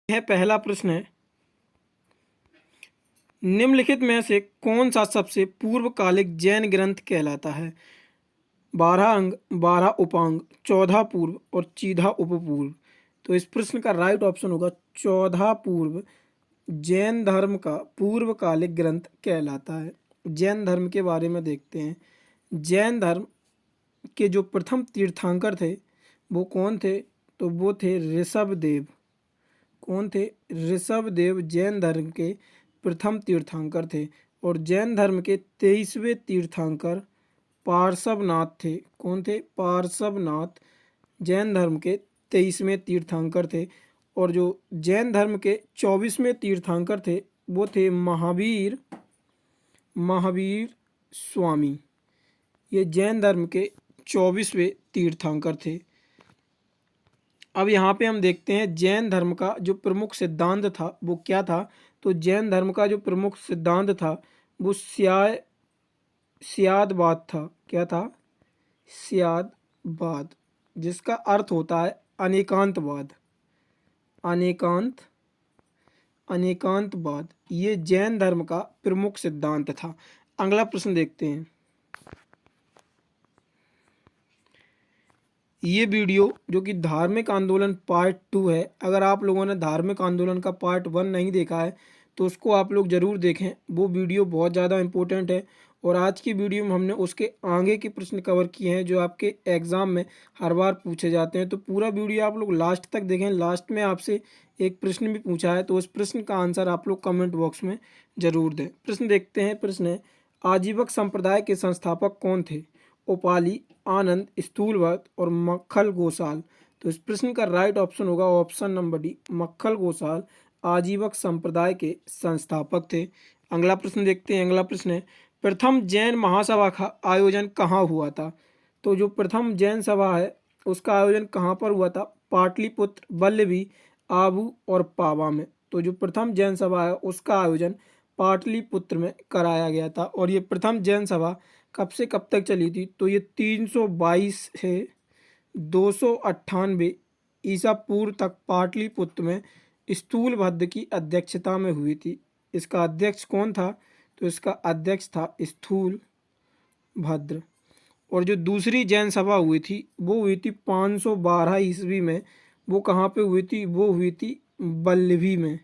यह पहला प्रश्न है, निम्नलिखित में से कौन सा सबसे पूर्वकालिक जैन ग्रंथ कहलाता है? 12 अंग, 12 उपांग, 14 पूर्व और 14 उपपूर्व। तो इस प्रश्न का राइट ऑप्शन होगा 14 पूर्व। जैन धर्म का पूर्वकालिक ग्रंथ कहलाता है। जैन धर्म के बारे में देखते हैं। जैन धर्म के जो प्रथम तीर्थंकर थे वो कौन थे? तो वो थे ऋषभदेव। कौन थे? ऋषभदेव जैन धर्म के प्रथम तीर्थंकर थे। और जैन धर्म के 23वें तीर्थंकर पार्श्वनाथ थे। कौन थे? पार्श्वनाथ जैन धर्म के 23वें तीर्थंकर थे। और जो जैन धर्म के 24वें तीर्थंकर थे वो थे महावीर स्वामी। ये जैन धर्म के 24वें तीर्थंकर थे। अब यहाँ पे हम देखते हैं जैन धर्म का जो प्रमुख सिद्धांत था वो क्या था। तो जैन धर्म का जो प्रमुख सिद्धांत था वो स्यादवाद था। क्या था? स्यादवाद, जिसका अर्थ होता है अनेकांतवाद। अनेकांतवाद ये जैन धर्म का प्रमुख सिद्धांत था। अगला प्रश्न देखते हैं। ये वीडियो जो कि धार्मिक आंदोलन पार्ट 2 है। अगर आप लोगों ने धार्मिक आंदोलन का पार्ट 1 नहीं देखा है तो उसको आप लोग ज़रूर देखें। वो वीडियो बहुत ज़्यादा इम्पोर्टेंट है। और आज की वीडियो में हमने उसके आगे के प्रश्न कवर किए हैं जो आपके एग्ज़ाम में हर बार पूछे जाते हैं। तो पूरा वीडियो आप लोग लास्ट तक देखें। लास्ट में आपसे एक प्रश्न भी पूछा है तो उस प्रश्न का आंसर आप लोग कमेंट बॉक्स में ज़रूर दें। प्रश्न देखते हैं। प्रश्न है, आजीवक संप्रदाय के संस्थापक कौन थे? उपाली, आनंद, स्थूलवर्त और मक्खल गोसाल। तो इस प्रश्न का राइट ऑप्शन होगा ऑप्शन नंबर डी, मक्खल गोसाल आजीवक संप्रदाय के संस्थापक थे। अगला प्रश्न देखते हैं। अगला प्रश्न है, प्रथम जैन महासभा का आयोजन कहाँ हुआ था? तो जो प्रथम जैन सभा है उसका आयोजन कहाँ पर हुआ था? पाटलिपुत्र, वल्लभी, आबू और पावा में। तो जो प्रथम जैन सभा है उसका आयोजन पाटलिपुत्र में कराया गया था। और ये प्रथम जैन सभा कब से कब तक चली थी? तो ये 322 से 298 ईसा पूर्व तक पाटलिपुत्र में स्थूलभद्र की अध्यक्षता में हुई थी। इसका अध्यक्ष कौन था? तो इसका अध्यक्ष था स्थूलभद्र। और जो दूसरी जैन सभा हुई थी वो हुई थी 512 ईस्वी में। वो कहाँ पे हुई थी? वो हुई थी वल्लभी में।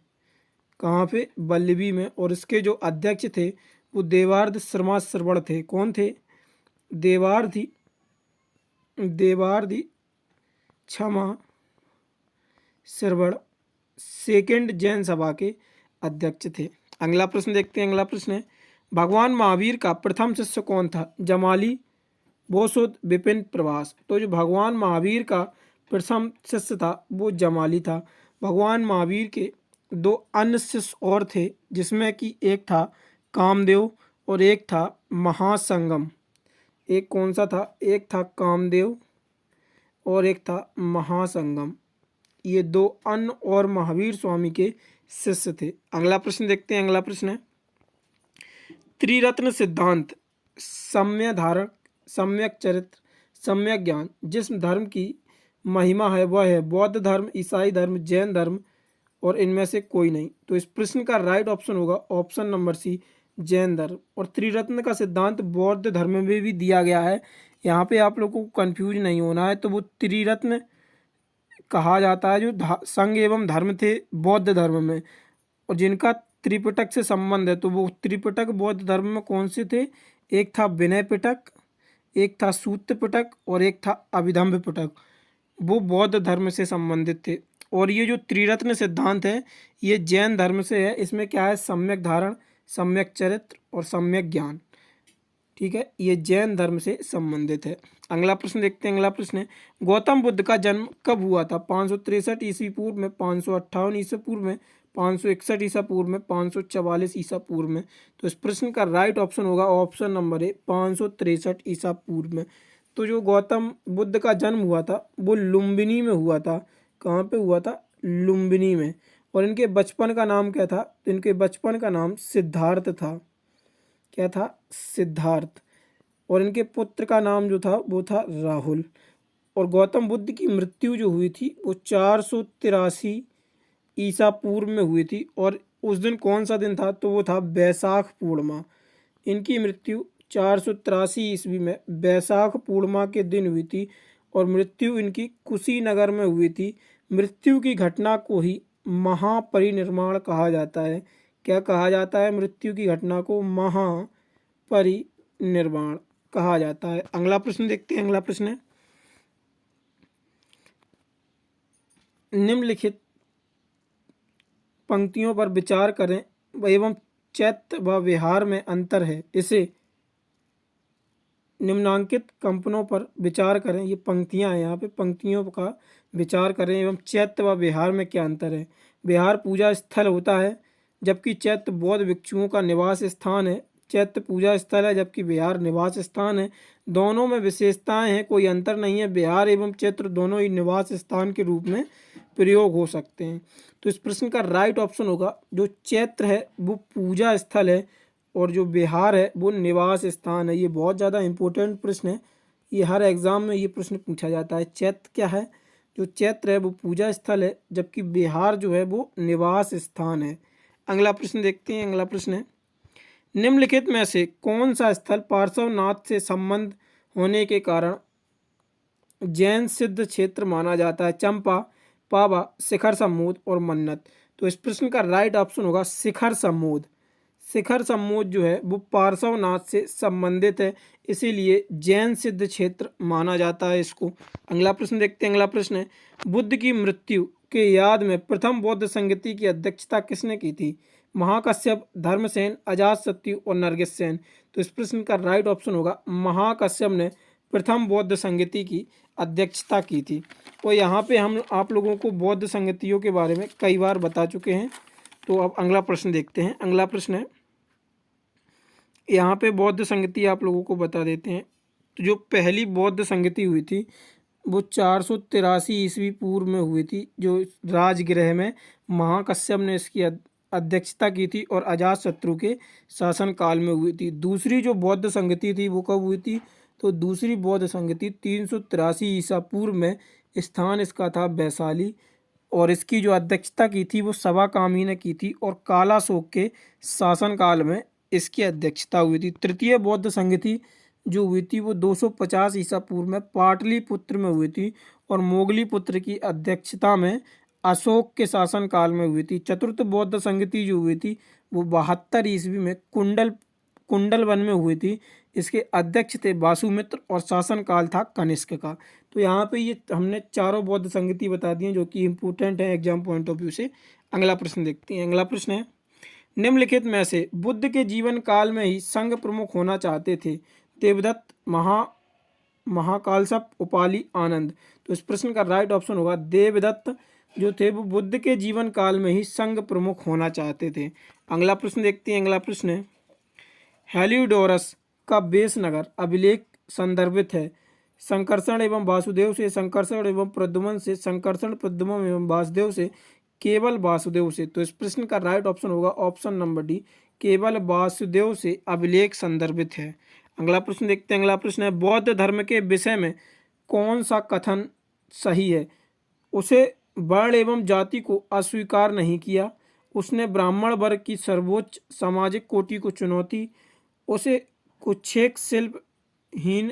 कहाँ पे? वल्लभी में। और इसके जो अध्यक्ष थे वो देवार्ध शर्मा श्रवण थे। कौन थे? देवार्धी क्षमा श्रवण सेकेंड जैन सभा के अध्यक्ष थे। अगला प्रश्न देखते हैं। अगला प्रश्न है, भगवान महावीर का प्रथम शिष्य कौन था? जमाली, बोसुद, विपिन, प्रभास। तो जो भगवान महावीर का प्रथम शिष्य था वो जमाली था। भगवान महावीर के दो अन्य शिष्य और थे जिसमें कि एक था कामदेव और एक था महासंगम। एक कौन सा था? एक था कामदेव और एक था महासंगम। ये दो अन्य और महावीर स्वामी के शिष्य थे। अगला प्रश्न देखते हैं। अगला प्रश्न है, त्रिरत्न सिद्धांत, सम्य धारण, सम्यक चरित्र, सम्यक ज्ञान जिस धर्म की महिमा है वह है बौद्ध धर्म, ईसाई धर्म, जैन धर्म और इनमें से कोई नहीं। तो इस प्रश्न का राइट ऑप्शन होगा ऑप्शन नंबर सी, जैन धर्म। और त्रिरत्न का सिद्धांत बौद्ध धर्म में भी दिया गया है। यहाँ पे आप लोगों को कंफ्यूज नहीं होना है। तो वो त्रिरत्न कहा जाता है जो संघ एवं धर्म थे बौद्ध धर्म में और जिनका त्रिपिटक से संबंध है। तो वो त्रिपिटक बौद्ध धर्म में कौन से थे? एक था विनय पिटक, एक था सूत्र पिटक और एक था अभिधम्म पिटक। वो बौद्ध धर्म से संबंधित थे। और ये जो त्रिरत्न सिद्धांत है ये जैन धर्म से है। इसमें क्या है? सम्यक धारण, सम्यक चरित्र और सम्यक ज्ञान। ठीक है, ये जैन धर्म से संबंधित है। अगला प्रश्न देखते हैं। अगला प्रश्न है, गौतम बुद्ध का जन्म कब हुआ था? 563 ईस्वी पूर्व में, 558 ईसा पूर्व में, 561 ईसा पूर्व में, 544 ईसा पूर्व में। तो इस प्रश्न का राइट ऑप्शन होगा ऑप्शन नंबर ए, 563 ईसा पूर्व में। तो जो गौतम बुद्ध का जन्म हुआ था वो लुम्बिनी में हुआ था। कहाँ पे हुआ था? लुम्बिनी में। और इनके बचपन का नाम क्या था? तो इनके बचपन का नाम सिद्धार्थ था। क्या था? सिद्धार्थ। और इनके पुत्र का नाम जो था वो था राहुल। और गौतम बुद्ध की मृत्यु जो हुई थी वो 483 ईसा पूर्व में हुई थी। और उस दिन कौन सा दिन था? तो वो था बैसाख पूर्णिमा। इनकी मृत्यु 483 ईस्वी में बैसाख पूर्णिमा के दिन हुई थी और मृत्यु इनकी कुशीनगर में हुई थी। मृत्यु की घटना को ही महापरिनिर्वाण कहा जाता है। क्या कहा जाता है? मृत्यु की घटना को महापरिनिर्वाण कहा जाता है। अगला प्रश्न देखते हैं। अगला प्रश्न है, निम्नलिखित पंक्तियों पर विचार करें एवं चैत्य व विहार में अंतर है। इसे निम्नांकित कंपनों पर विचार करें। ये पंक्तियां हैं, यहाँ पे पंक्तियों का विचार करें एवं चैत्य व विहार में क्या अंतर है। विहार पूजा स्थल होता है जबकि चैत्य बौद्ध भिक्षुओं का निवास स्थान है। चैत्य पूजा स्थल है जबकि विहार निवास स्थान है। दोनों में विशेषताएं हैं, कोई अंतर नहीं है। विहार एवं चैत्य दोनों ही निवास स्थान के रूप में प्रयोग हो सकते हैं। तो इस प्रश्न का राइट ऑप्शन होगा, जो चैत्य है वो पूजा स्थल है और जो विहार है वो निवास स्थान है। ये बहुत ज़्यादा इंपॉर्टेंट प्रश्न है, ये हर एग्जाम में ये प्रश्न पूछा जाता है। चैत्य क्या है? जो चैत्र है वो पूजा स्थल है जबकि विहार जो है वो निवास स्थान है। अगला प्रश्न देखते हैं। अगला प्रश्न है, निम्नलिखित में से कौन सा स्थल पार्श्वनाथ से संबंध होने के कारण जैन सिद्ध क्षेत्र माना जाता है? चंपा, पावा, शिखर सम्मोद और मन्नत। तो इस प्रश्न का राइट ऑप्शन होगा शिखर सम्मोद। शिखर सम्मोद जो है वो पार्श्वनाथ से संबंधित है, इसीलिए जैन सिद्ध क्षेत्र माना जाता है इसको। अगला प्रश्न देखते हैं। अगला प्रश्न है, बुद्ध की मृत्यु के याद में प्रथम बौद्ध संगति की अध्यक्षता किसने की थी? महाकश्यप, धर्मसेन, अजातशत्रु और नरगिससेन। तो इस प्रश्न का राइट ऑप्शन होगा महाकश्यप ने प्रथम बौद्ध संगति की अध्यक्षता की थी। और यहाँ पे हम आप लोगों को बौद्ध संगतियों के बारे में कई बार बता चुके हैं। तो अब अगला प्रश्न देखते हैं। अगला प्रश्न है, यहाँ पे बौद्ध संगति आप लोगों को बता देते हैं। तो जो पहली बौद्ध संगति हुई थी वो 483 ईस्वी पूर्व में हुई थी, जो राजगृह में महाकश्यप ने इसकी अध्यक्षता की थी और अजातशत्रु के शासनकाल में हुई थी। दूसरी जो बौद्ध संगति थी वो कब हुई थी? तो दूसरी बौद्ध संगति 383 ईसा पूर्व में, स्थान इसका था वैशाली और इसकी जो अध्यक्षता की थी वो सवाकामी ने की थी और कालाशोक के शासनकाल में इसकी अध्यक्षता हुई थी। तृतीय बौद्ध संगति जो हुई थी वो 250 ईसा पूर्व में पाटलिपुत्र में हुई थी और मोगलीपुत्र की अध्यक्षता में अशोक के शासनकाल में हुई थी। चतुर्थ बौद्ध संगति जो हुई थी वो 72 ईस्वी में कुंडल वन में हुई थी। इसके अध्यक्ष थे वासुमित्र और शासनकाल था कनिष्क का। तो यहाँ पे ये हमने चारों बौद्ध संगति बता दी हैं जो कि इम्पोर्टेंट है एग्जाम पॉइंट ऑफ व्यू से। अगला प्रश्न देखते हैं। अगला प्रश्न है, निम्नलिखित में से बुद्ध के जीवन काल में ही संघ प्रमुख होना चाहते थे? देवदत्त, महाकालसप, उपाली, आनंद। तो इस प्रश्न का राइट ऑप्शन होगा देवदत्त जो थे वो बुद्ध के जीवन काल में ही संघ प्रमुख होना चाहते थे। अगला प्रश्न देखते हैं। अगला प्रश्न है, हेलियोडोरस का बेसनगर अभिलेख संदर्भित है? संकर्षण एवं वासुदेव से, संकर्षण एवं प्रद्युम्न से, संकर्षण, प्रद्युम्न एवं वासुदेव से, केवल वासुदेव से। तो इस प्रश्न का राइट ऑप्शन होगा ऑप्शन नंबर डी, केवल वासुदेव से अभिलेख संदर्भित है। अगला प्रश्न देखते हैं। अगला प्रश्न है, बौद्ध धर्म के विषय में कौन सा कथन सही है? उसे वर्ण एवं जाति को अस्वीकार नहीं किया, उसने ब्राह्मण वर्ग की सर्वोच्च सामाजिक कोटि को चुनौती, उसे कुछेक शिल्प हीन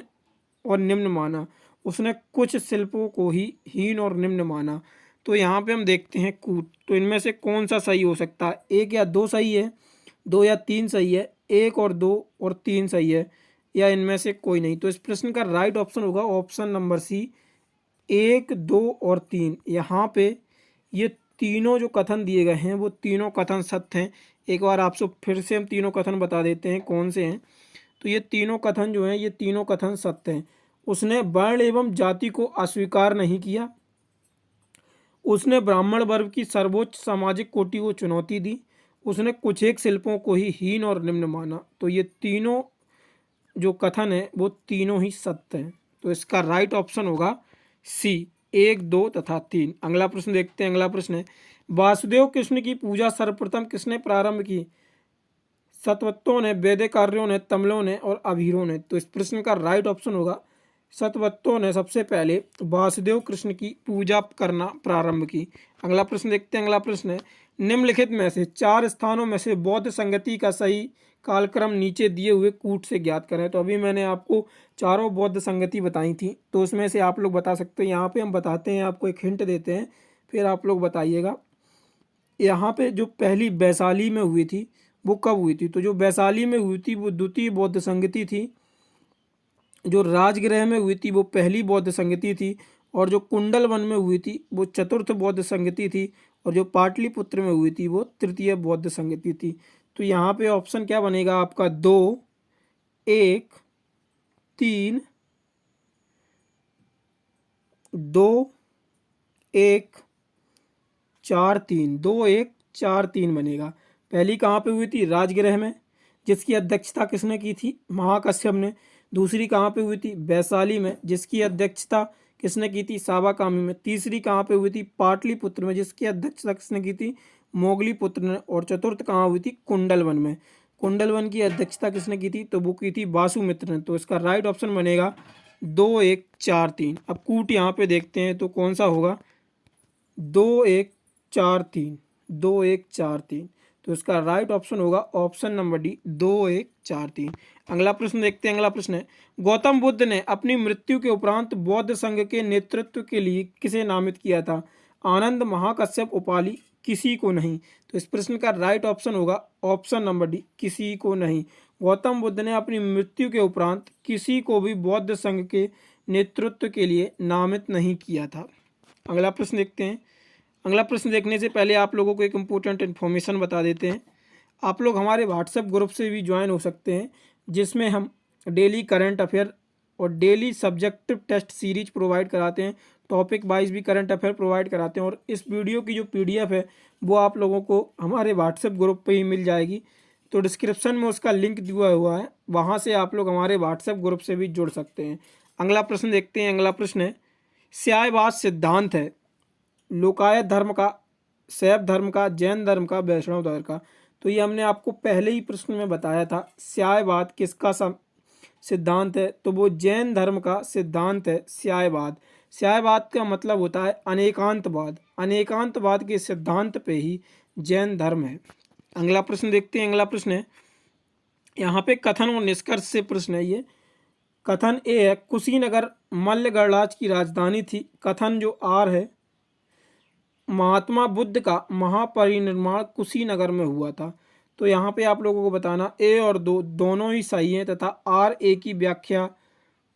और निम्न माना, उसने कुछ शिल्पों को ही हीन और निम्न माना। तो यहाँ पे हम देखते हैं कूट, तो इनमें से कौन सा सही हो सकता है? एक या दो सही है, दो या तीन सही है, एक और दो और तीन सही है, या इनमें से कोई नहीं। तो इस प्रश्न का राइट ऑप्शन होगा ऑप्शन नंबर सी, एक, दो और तीन। यहाँ पे ये तीनों जो कथन दिए गए हैं वो तीनों कथन सत्य हैं। एक बार आपसे फिर से हम तीनों कथन बता देते हैं कौन से हैं। तो ये तीनों कथन जो हैं ये तीनों कथन सत्य हैं। उसने वर्ण एवं जाति को अस्वीकार नहीं किया, उसने ब्राह्मण वर्ग की सर्वोच्च सामाजिक कोटि को चुनौती दी, उसने कुछ एक शिल्पों को ही हीन और निम्न माना। तो ये तीनों जो कथन है वो तीनों ही सत्य हैं। तो इसका राइट ऑप्शन होगा सी, एक, दो तथा तीन। अगला प्रश्न देखते हैं। अगला प्रश्न है, वासुदेव कृष्ण की पूजा सर्वप्रथम किसने प्रारंभ की? सतवत्तों ने, वैदिकार्यों ने, तमिलों ने और अभीरों ने। तो इस प्रश्न का राइट ऑप्शन होगा शतवत्तों ने सबसे पहले वासुदेव कृष्ण की पूजा करना प्रारंभ की। अगला प्रश्न देखते हैं। अगला प्रश्न है, निम्नलिखित में से 4 स्थानों में से बौद्ध संगति का सही कालक्रम नीचे दिए हुए कूट से ज्ञात करें। तो अभी मैंने आपको चारों बौद्ध संगति बताई थी, तो उसमें से आप लोग बता सकते हैं। यहाँ पे हम बताते हैं, आपको एक हिंट देते हैं, फिर आप लोग बताइएगा। यहाँ पे जो पहली वैशाली में हुई थी वो कब हुई थी? तो जो वैशाली में हुई थी वो द्वितीय बौद्ध संगति थी। जो राजगृह में हुई थी वो पहली बौद्ध संगति थी। और जो कुंडल वन में हुई थी वो चतुर्थ बौद्ध संगति थी। और जो पाटलिपुत्र में हुई थी वो तृतीय बौद्ध संगति थी। तो यहाँ पे ऑप्शन क्या बनेगा आपका? 2, 1, 3, 2, 1, 4, 3, 2, 1, 4, 3 बनेगा। पहली कहाँ पे हुई थी? राजगृह में, जिसकी अध्यक्षता किसने की थी? महाकश्यप ने। दूसरी कहाँ पे हुई थी? वैशाली में, जिसकी अध्यक्षता किसने की थी? सावाकामी में। तीसरी कहाँ पे हुई थी? पाटलिपुत्र में, जिसकी अध्यक्षता किसने की थी? मोगलीपुत्र ने। और चतुर्थ कहाँ हुई थी? कुंडलवन में। कुंडलवन की अध्यक्षता किसने की थी? तो वो की थी वासुमित्र ने। तो इसका राइट ऑप्शन बनेगा 2, 1, 4, 3। अब कूट यहाँ पे देखते हैं तो कौन सा होगा? 2, 1, 4, 3, 2, 1, 4, 3। तो इसका राइट ऑप्शन होगा ऑप्शन नंबर डी, 2, 1, 4, 3। अगला प्रश्न देखते हैं। अगला प्रश्न है, गौतम बुद्ध ने अपनी मृत्यु के उपरांत बौद्ध संघ के नेतृत्व के लिए किसे नामित किया था? आनंद, महाकश्यप, उपाली, किसी को नहीं। तो इस प्रश्न का राइट ऑप्शन होगा ऑप्शन नंबर डी, किसी को नहीं। गौतम बुद्ध ने अपनी मृत्यु के उपरांत किसी को भी बौद्ध संघ के नेतृत्व के लिए नामित नहीं किया था। अगला प्रश्न देखते हैं। अगला प्रश्न देखने से पहले आप लोगों को एक इम्पोर्टेंट इन्फॉर्मेशन बता देते हैं। आप लोग हमारे व्हाट्सएप ग्रुप से भी ज्वाइन हो सकते हैं, जिसमें हम डेली करंट अफेयर और daily subjective test series provide कराते हैं। टॉपिक वाइज भी करंट अफेयर प्रोवाइड कराते हैं। और इस वीडियो की जो PDF है वो आप लोगों को हमारे व्हाट्सएप ग्रुप पे ही मिल जाएगी। तो डिस्क्रिप्शन में उसका लिंक दिया हुआ है, वहाँ से आप लोग हमारे व्हाट्सएप ग्रुप से भी जुड़ सकते हैं। अगला प्रश्न देखते हैं। अगला प्रश्न है, स्यायवाद सिद्धांत है लोकायत धर्म का, शैव धर्म का, जैन धर्म का, वैष्णव धर्म का। तो ये हमने आपको पहले ही प्रश्न में बताया था। स्यायवाद किसका सिद्धांत है? तो वो जैन धर्म का सिद्धांत है स्यायवाद। स्यायवाद का मतलब होता है अनेकांतवाद। अनेकांतवाद के सिद्धांत पे ही जैन धर्म है। अगला प्रश्न देखते हैं। अगला प्रश्न है, यहाँ पे कथन और निष्कर्ष से प्रश्न है। ये कथन ए है, कुशीनगर मल्ल गणराज्य की राजधानी थी। कथन जो आर है, महात्मा बुद्ध का महापरिनिर्वाण कुशीनगर में हुआ था। तो यहाँ पे आप लोगों को बताना ए और दो दोनों ही सही हैं तथा आर ए की व्याख्या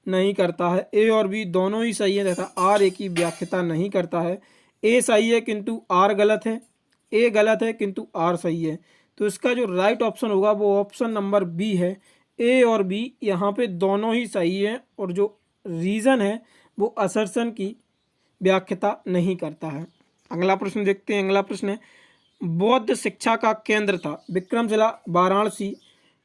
नहीं करता है। ए और बी दोनों ही सही है तथा आर ए की व्याख्या नहीं करता है। ए सही है किंतु आर गलत है, ए गलत है किंतु आर सही है। तो इसका जो राइट ऑप्शन होगा वो ऑप्शन नंबर बी है। ए और बी यहाँ पे दोनों ही सही है और जो रीज़न है वो असर्शन की व्याख्या नहीं करता है। अगला प्रश्न देखते हैं। अगला प्रश्न है, बौद्ध शिक्षा का केंद्र था विक्रमशिला, वाराणसी,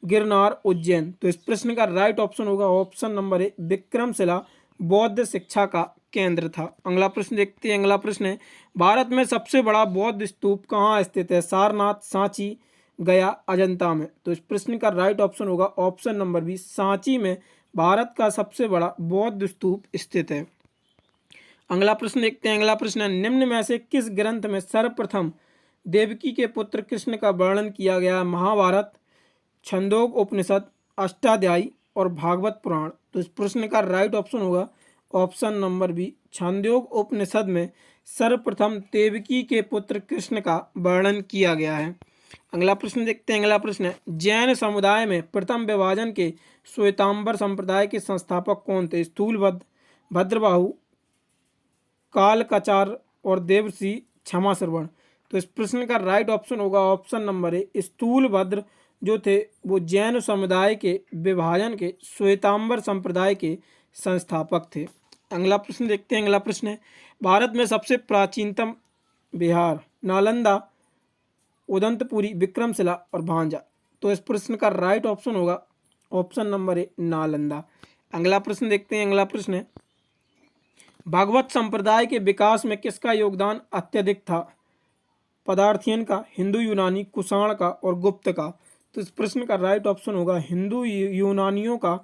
गिरनार, उज्जैन। तो इस प्रश्न का राइट ऑप्शन होगा ऑप्शन नंबर ए, विक्रमशिला बौद्ध शिक्षा का केंद्र था। अगला प्रश्न देखते हैं। अगला प्रश्न है, भारत में सबसे बड़ा बौद्ध स्तूप कहाँ स्थित है? सारनाथ, सांची, गया, अजंता में। तो इस प्रश्न का राइट ऑप्शन होगा ऑप्शन नंबर बी, सांची में भारत का सबसे बड़ा बौद्ध स्तूप स्थित है। अगला प्रश्न देखते हैं। अगला प्रश्न है, निम्न में से किस ग्रंथ में सर्वप्रथम देवकी के पुत्र कृष्ण का वर्णन किया गया? महाभारत, छंदोग उपनिषद, अष्टाध्यायी और भागवत पुराण। तो इस प्रश्न का राइट ऑप्शन होगा ऑप्शन नंबर बी, छंदोग उपनिषद में सर्वप्रथम देवकी के पुत्र कृष्ण का वर्णन किया गया है। अगला प्रश्न देखते हैं। अगला प्रश्न है, जैन समुदाय में प्रथम विभाजन के श्वेतांबर संप्रदाय के संस्थापक कौन थे? स्थूलभद्र, भद्रबाहु, कालकाचार और देवसी क्षमा श्रवण। तो इस प्रश्न का राइट ऑप्शन होगा ऑप्शन नंबर ए, स्थूलभद्र जो थे वो जैन समुदाय के विभाजन के श्वेतांबर संप्रदाय के संस्थापक थे। अगला प्रश्न देखते हैं। अगला प्रश्न है, भारत में सबसे प्राचीनतम विहार नालंदा, उदंतपुरी, विक्रमशिला और भांजा। तो इस प्रश्न का राइट ऑप्शन होगा ऑप्शन नंबर ए, नालंदा। अगला प्रश्न देखते हैं। अगला प्रश्न है, भागवत संप्रदाय के विकास में किसका योगदान अत्यधिक था? पदार्थियन का, हिंदू यूनानी, कुषाण का और गुप्त का। तो इस प्रश्न का राइट ऑप्शन होगा हिंदू यूनानियों का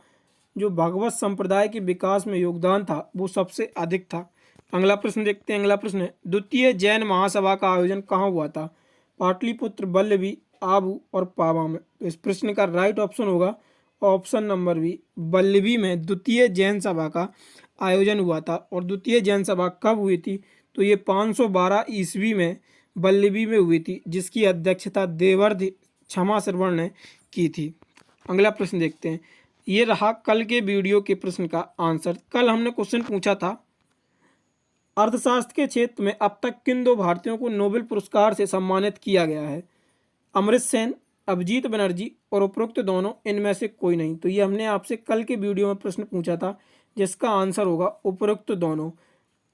जो भागवत संप्रदाय के विकास में योगदान था वो सबसे अधिक था। अगला प्रश्न देखते हैं। अगला प्रश्न है, द्वितीय जैन महासभा का आयोजन कहाँ हुआ था? पाटलिपुत्र, बल्लभी, आबू और पावा में। तो इस प्रश्न का राइट ऑप्शन होगा ऑप्शन नंबर बी, बल्लभी में द्वितीय जैन सभा का आयोजन हुआ था। और द्वितीय जैन सभा कब हुई थी? तो ये 512 ईस्वी में बल्लभी में हुई थी, जिसकी अध्यक्षता देवर्षि क्षमाश्रवण ने की थी। अगला प्रश्न देखते हैं। ये रहा कल के वीडियो के प्रश्न का आंसर। कल हमने क्वेश्चन पूछा था, अर्थशास्त्र के क्षेत्र में अब तक किन दो भारतीयों को नोबेल पुरस्कार से सम्मानित किया गया है? अमृत सेन, अभिजीत बनर्जी और उपरोक्त दोनों, इनमें से कोई नहीं। तो ये हमने आपसे कल के वीडियो में प्रश्न पूछा था, जिसका आंसर होगा उपरोक्त दोनों।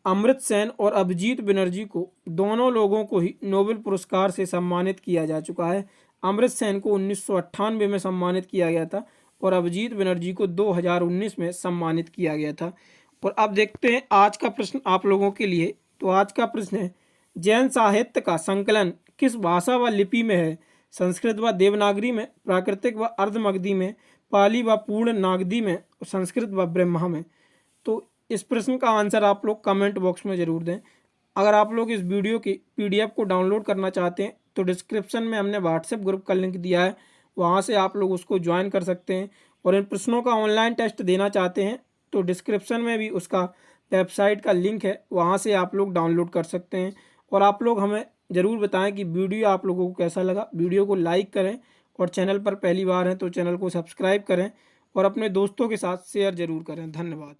अमृत सेन और अभिजीत बनर्जी को, दोनों लोगों को ही नोबेल पुरस्कार से सम्मानित किया जा चुका है। अमृत सेन को 1998 में सम्मानित किया गया था और अभिजीत बनर्जी को 2019 में सम्मानित किया गया था। और अब देखते हैं आज का प्रश्न आप लोगों के लिए। तो आज का प्रश्न है, जैन साहित्य का संकलन किस भाषा व लिपि में है? संस्कृत व देवनागरी में, प्राकृतिक व अर्धमगधी में, पाली व पूर्ण नागदी में, संस्कृत व ब्रह्मा में। तो इस प्रश्न का आंसर आप लोग कमेंट बॉक्स में ज़रूर दें। अगर आप लोग इस वीडियो की PDF को डाउनलोड करना चाहते हैं तो डिस्क्रिप्शन में हमने व्हाट्सएप ग्रुप का लिंक दिया है, वहाँ से आप लोग उसको ज्वाइन कर सकते हैं। और इन प्रश्नों का ऑनलाइन टेस्ट देना चाहते हैं तो डिस्क्रिप्शन में भी उसका वेबसाइट का लिंक है, वहाँ से आप लोग डाउनलोड कर सकते हैं। और आप लोग हमें ज़रूर बताएं कि वीडियो आप लोगों को कैसा लगा। वीडियो को लाइक करें और चैनल पर पहली बार हैं तो चैनल को सब्सक्राइब करें और अपने दोस्तों के साथ शेयर ज़रूर करें। धन्यवाद।